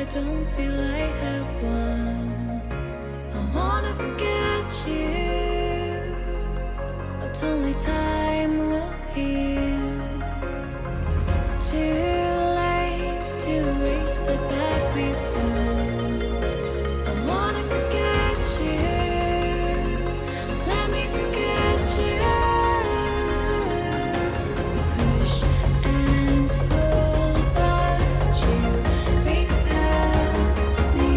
don't feel I have one. I wanna forget you, but only time will heal. Too late to erase the bad we've done. I wanna forget you, let me forget you. Push and pull, but you repel me.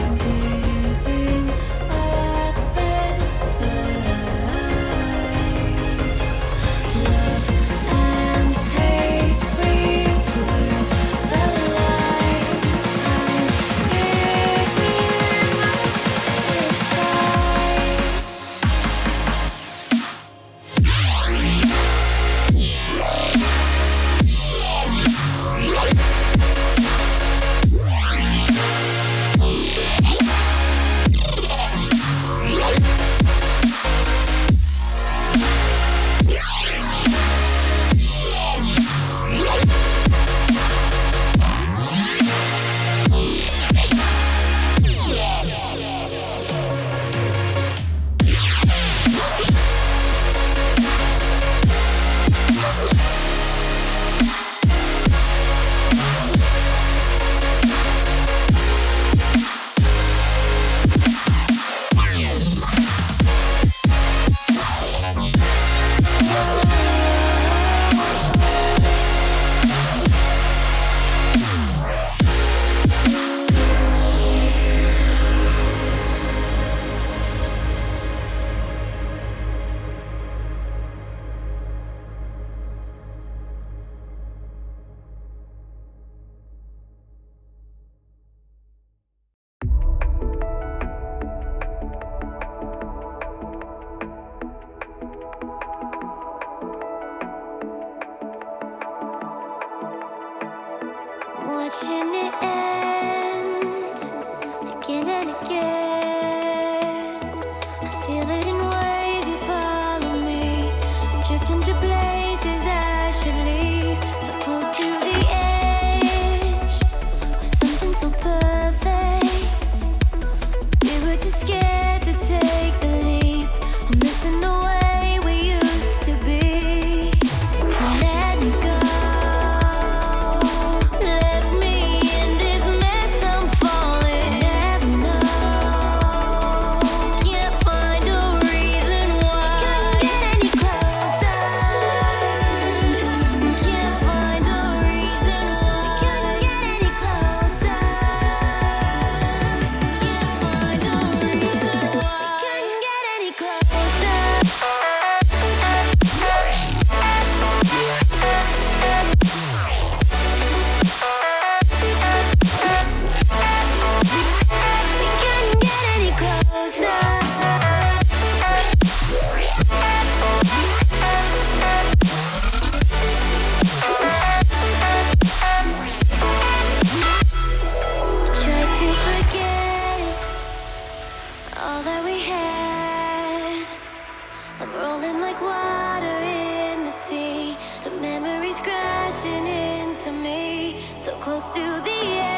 I'm giving up this fight. Love and hate, we've blurred the lines. I'm giving up this fight. Watching it end again and again. I feel it in waves, you follow me. Drifting to places I should leave. So close to the edge of something so perfect. We were too scared to take the leap. I'm missing the way we used to be. Let me go. All that we had, I'm rolling like water in the sea. The memories crashing into me, so close to the edge.